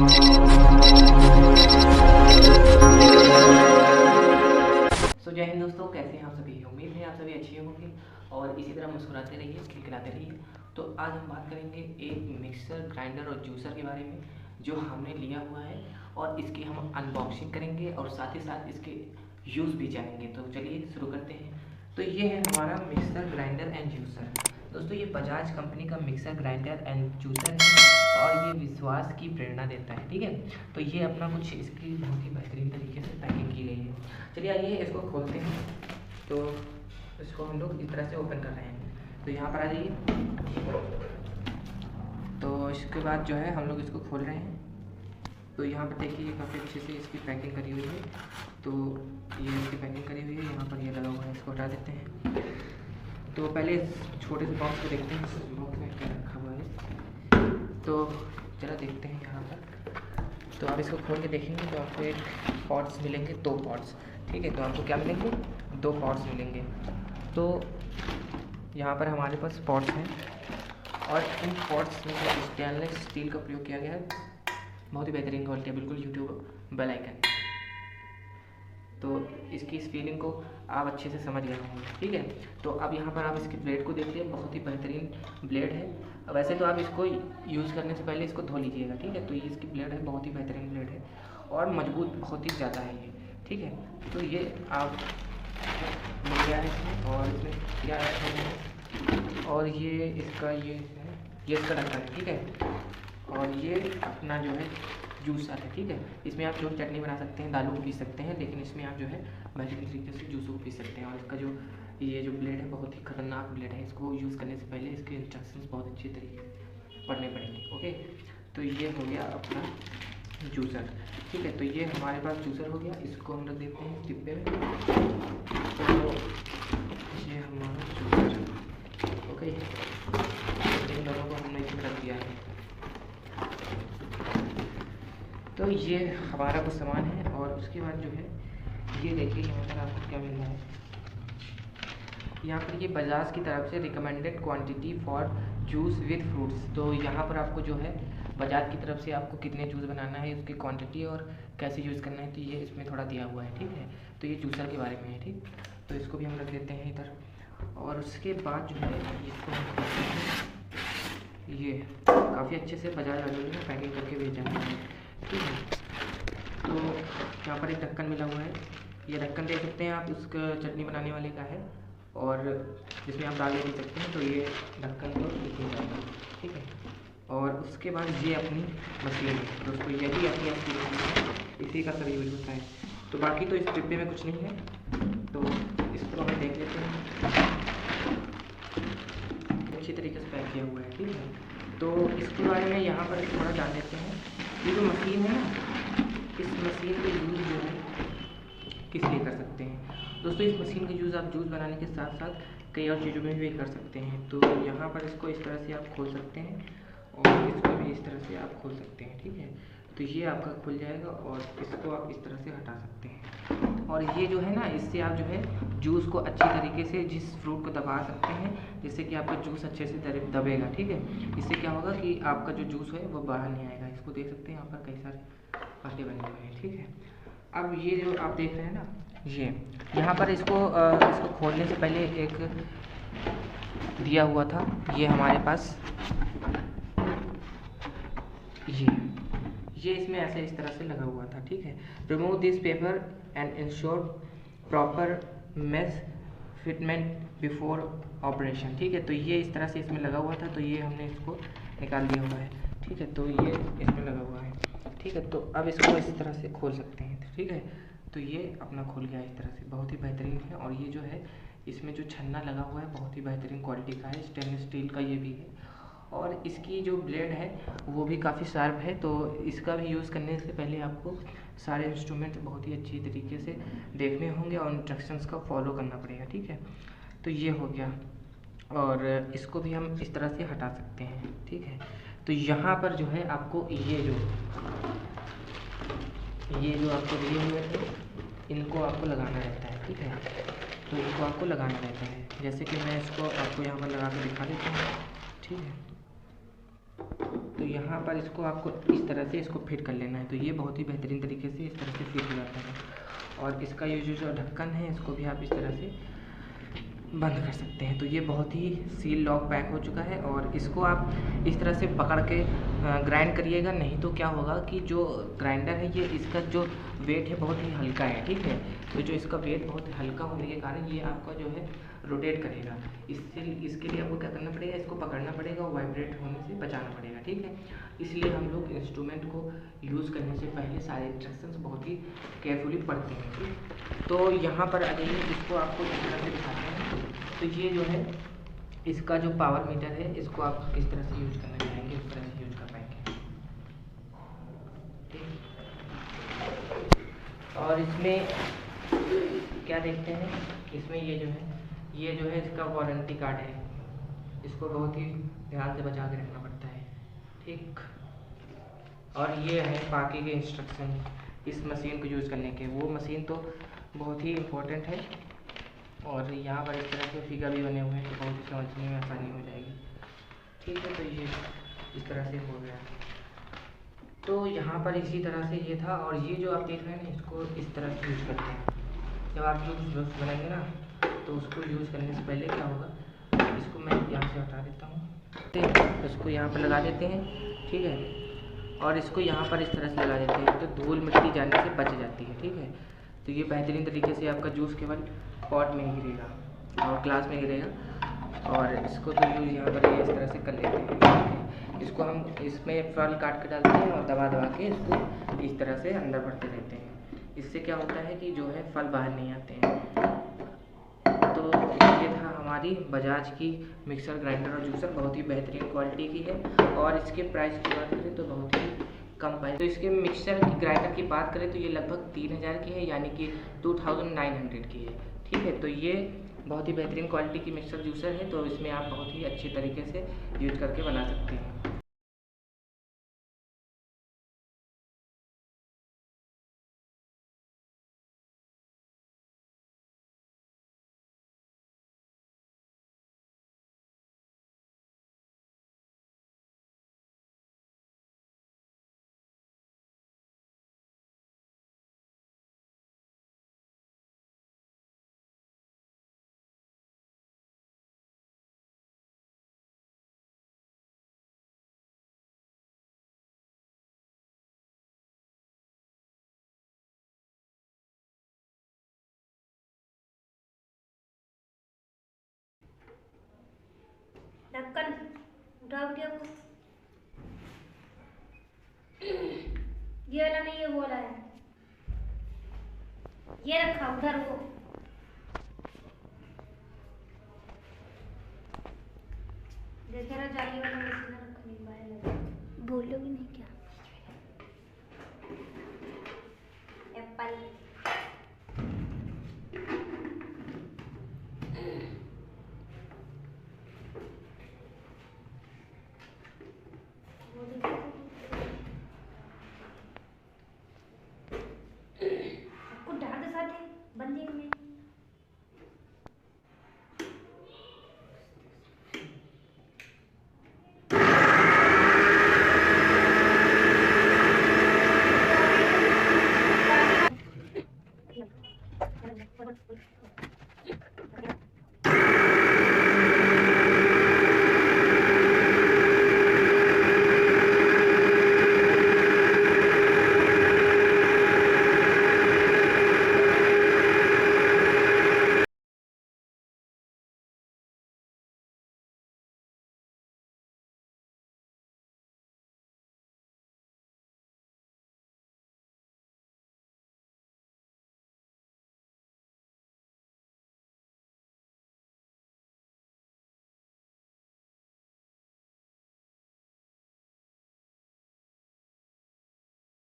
जय हिंद दोस्तों, कैसे हैं आप सभी। उम्मीद है आप सभी अच्छे होंगे और इसी तरह मुस्कुराते रहिए, खिलखिलाते रहिए। तो आज हम बात करेंगे एक मिक्सर ग्राइंडर और जूसर के बारे में जो हमने लिया हुआ है, और इसकी हम अनबॉक्सिंग करेंगे और साथ ही साथ इसके यूज़ भी जानेंगे। तो चलिए शुरू करते हैं। तो ये है हमारा मिक्सर ग्राइंडर एंड जूसर। दोस्तों ये बजाज कंपनी का मिक्सर ग्राइंडर एंड जूसर है और ये विश्वास की प्रेरणा देता है। ठीक है, तो ये अपना कुछ इसकी बहुत ही बेहतरीन तरीके से पैकिंग की गई है। चलिए आइए इसको खोलते हैं। तो इसको हम लोग इस तरह से ओपन कर रहे हैं। तो यहाँ पर आ जाइए। तो इसके बाद जो है हम लोग इसको खोल रहे हैं। तो यहाँ पर देखिए काफ़ी अच्छे से इसकी पैकिंग करी हुई है। तो ये इसकी पैकिंग करी हुई है, यहाँ पर ये लगा हुआ है। इसको हटा देते हैं। तो पहले इस छोटे से बॉक्स को देखते हैं, इस बॉक्स में क्या रखा हुआ है। तो चला देखते हैं यहाँ पर। तो आप इसको खोल के देखेंगे तो आपको एक पॉट्स मिलेंगे, 2 पॉट्स। ठीक है, तो आपको क्या मिलेंगे, 2 पॉट्स मिलेंगे। तो यहाँ पर हमारे पास पॉट्स हैं और इन पॉट्स में स्टेनलेस स्टील का प्रयोग किया गया है। बहुत ही बेहतरीन क्वालिटी है, बिल्कुल यूट्यूब बेल आइकन। तो इसकी इस फीलिंग को आप अच्छे से समझ गए होंगे। ठीक है, तो अब यहाँ पर आप इसकी ब्लेड को देखिए, बहुत ही बेहतरीन ब्लेड है। वैसे तो आप इसको यूज़ करने से पहले इसको धो लीजिएगा। ठीक है, तो ये इसकी ब्लेड है, बहुत ही बेहतरीन ब्लेड है और मजबूत बहुत ही ज़्यादा है ये। ठीक है, तो ये आप मिल गया है इसमें, और इसमें क्या है, और ये इसका ये है, ये इसका ढक्कन है। ठीक है, और ये अपना जो है जूसर है। ठीक है, इसमें आप जो चटनी बना सकते हैं, दालों को पीस सकते हैं, लेकिन इसमें आप जो है बेहतरीन तरीके से जूसों को पीस सकते हैं। और इसका जो ये जो ब्लेड है बहुत ही खतरनाक ब्लेड है। इसको यूज़ करने से पहले इसके इंस्ट्रक्शंस बहुत अच्छे तरीके से पढ़ने पड़ेंगे। ओके, तो ये हो गया अपना जूसर। ठीक है, तो ये हमारे पास जूसर हो गया। इसको हम रख देते हैं डिब्बे में। तो ये हमारा जूसर। ओके, इन दोनों को हमने इसमें रख दिया है। तो ये हमारा कुछ सामान है, और उसके बाद जो है ये देखिए यहाँ पर आपको क्या मिल रहा है। यहाँ पर ये बजाज की तरफ से recommended quantity for juice with fruits. तो यहाँ पर आपको जो है बजाज की तरफ से आपको कितने जूस बनाना है, उसकी क्वांटिटी और कैसे यूज़ करना है, तो ये इसमें थोड़ा दिया हुआ है। ठीक है, तो ये जूसर के बारे में है। ठीक, तो इसको भी हम रख देते हैं इधर। और उसके बाद जो है इसको हम करते हैं, ये काफ़ी अच्छे से बजाज वालों ने पैकिंग करके भेजा है। ठीक है, तो यहाँ पर एक ढक्कन मिला हुआ है। ये ढक्कन देख सकते हैं आप, उसका चटनी बनाने वाले का है, और जिसमें आप दाल दे सकते हैं। तो ये ढक्कन को निकल जाएगा। ठीक है, और उसके बाद ये अपनी मशीन है। दोस्तों यही अपनी मशीन, इसी का सभी यूज होता है। तो बाकी तो इस डिब्बे में कुछ नहीं है, तो इसको हमें देख लेते हैं। अच्छी तरीके से पैक किया हुआ है। ठीक है, तो इसके बारे में यहाँ पर थोड़ा जान लेते हैं। ये जो मशीन है ना, इस मशीन का यूज़ जो है किस लिए कर सकते हैं। दोस्तों इस मशीन का यूज़ आप जूस बनाने के साथ साथ कई और चीज़ों में भी कर सकते हैं। तो यहाँ पर इसको इस तरह से आप खोल सकते हैं, और इसको भी इस तरह से आप खोल सकते हैं। ठीक है, तो ये आपका खुल जाएगा और इसको आप इस तरह से हटा सकते हैं। और ये जो है ना, इससे आप जो है जूस को अच्छी तरीके से जिस फ्रूट को दबा सकते हैं, जिससे कि आपका जूस अच्छे से दबेगा। ठीक है, इससे क्या होगा कि आपका जो जूस है वो बाहर नहीं आएगा। इसको देख सकते हैं, यहाँ पर कई सारे बातें बने हुए हैं। ठीक है, अब ये जो आप देख रहे हैं ना, ये यहाँ पर इसको खोलने से पहले एक दिया हुआ था, ये हमारे पास ये इसमें ऐसे इस तरह से लगा हुआ था। ठीक है, remove this paper and ensure proper mesh fitment before operation. ठीक है, तो ये इस तरह से इसमें लगा हुआ था, तो ये हमने इसको निकाल दिया हुआ है। ठीक है, तो ये इसमें लगा हुआ है। ठीक है, तो अब इसको इस तरह से खोल सकते हैं। ठीक है, तो ये अपना खुल गया इस तरह से, बहुत ही बेहतरीन है। और ये जो है इसमें जो छन्ना लगा हुआ है बहुत ही बेहतरीन क्वालिटी का है, स्टेनलेस स्टील का ये भी है। और इसकी जो ब्लेड है वो भी काफ़ी शार्प है। तो इसका भी यूज़ करने से पहले आपको सारे इंस्ट्रूमेंट बहुत ही अच्छी तरीके से देखने होंगे और इंस्ट्रक्शंस का फॉलो करना पड़ेगा। ठीक है, तो ये हो गया, और इसको भी हम इस तरह से हटा सकते हैं। ठीक है, तो यहाँ पर जो है आपको ये जो आपको दिए हुए थे, इनको आपको लगाना रहता है। ठीक है, तो इनको आपको लगाना रहता है। जैसे कि मैं इसको आपको यहाँ पर लगा कर दिखा देता हूँ। ठीक है, तो यहाँ पर इसको आपको इस तरह से इसको फिट कर लेना है। तो ये बहुत ही बेहतरीन तरीके से इस तरह से फिट हो जाता है। और इसका ये जो ढक्कन है इसको भी आप इस तरह से बंद कर सकते हैं। तो ये बहुत ही सील लॉक पैक हो चुका है। और इसको आप इस तरह से पकड़ के ग्राइंड करिएगा, नहीं तो क्या होगा कि जो ग्राइंडर है ये इसका जो वेट है बहुत ही हल्का है, ठीक है। तो जो इसका वेट बहुत हल्का होने के कारण ये आपका जो है रोटेट करेगा। इसके लिए आपको क्या करना पड़ेगा, इसको पकड़ना पड़ेगा और वाइब्रेट होने से बचाना पड़ेगा, ठीक है। इसलिए हम लोग इंस्ट्रूमेंट को यूज़ करने से पहले सारे इंस्ट्रक्शंस बहुत ही केयरफुली पढ़ते हैं, ठीक। तो यहाँ पर आ जाइए, इसको आपको इस तरह से दिखाते हैं। तो ये जो है इसका जो पावर मीटर है इसको आप किस तरह से यूज करना चाहेंगे उस तरह से यूज कर पाएंगे, ठीक। और इसमें क्या देखते हैं, इसमें ये जो है इसका वारंटी कार्ड है। इसको बहुत ही ध्यान से बचा के रखना पड़ता है, ठीक। और ये है बाकी के इंस्ट्रक्शन इस मशीन को यूज़ करने के। वो मशीन तो बहुत ही इम्पोर्टेंट है। और यहाँ पर इस तरह के फिगर भी बने हुए हैं तो बहुत ही समझने में आसानी हो जाएगी, ठीक है। तो ये इस तरह से हो गया। तो यहाँ पर इसी तरह से ये था। और ये जो आप देख रहे हैं ना, इसको इस तरह से यूज़ करते हैं। जब आप जो ब्लॉग्स बनाएंगे ना तो उसको यूज़ करने से पहले क्या होगा, इसको मैं यहाँ से हटा देता हूँ, इसको यहाँ पर लगा देते हैं, ठीक है। और इसको यहाँ पर इस तरह से लगा देते हैं तो धूल मिट्टी जाने से बच जाती है, ठीक है। तो ये बेहतरीन तरीके से आपका जूस केवल पॉट में ही गिरेगा और ग्लास में गिरेगा। और इसको तो यूज़ यहाँ पर ये इस तरह से कर लेते हैं, ठीक है। इसको हम इसमें फल काट के डालते हैं और दबा दबा के इसको इस तरह से अंदर भरते रहते हैं। इससे क्या होता है कि जो है फल बाहर नहीं आते हैं। तो ये था हमारी बजाज की मिक्सर ग्राइंडर और जूसर, बहुत ही बेहतरीन क्वालिटी की है। और इसके प्राइस की बात करें तो बहुत ही कम प्राइस। तो इसके मिक्सर की ग्राइंडर की बात करें तो ये लगभग 3000 की है, यानी कि 2900 की है, ठीक है। तो ये बहुत ही बेहतरीन क्वालिटी की मिक्सर जूसर है। तो इसमें आप बहुत ही अच्छे तरीके से यूज करके बना सकते हैं। ढक्कन उठा उठा वो, ये वाला नहीं, ये वो वाला है, ये रखा उधर वो। देख रहा जाली वाला मशीन रखा नहीं, बोलोगी नहीं क्या?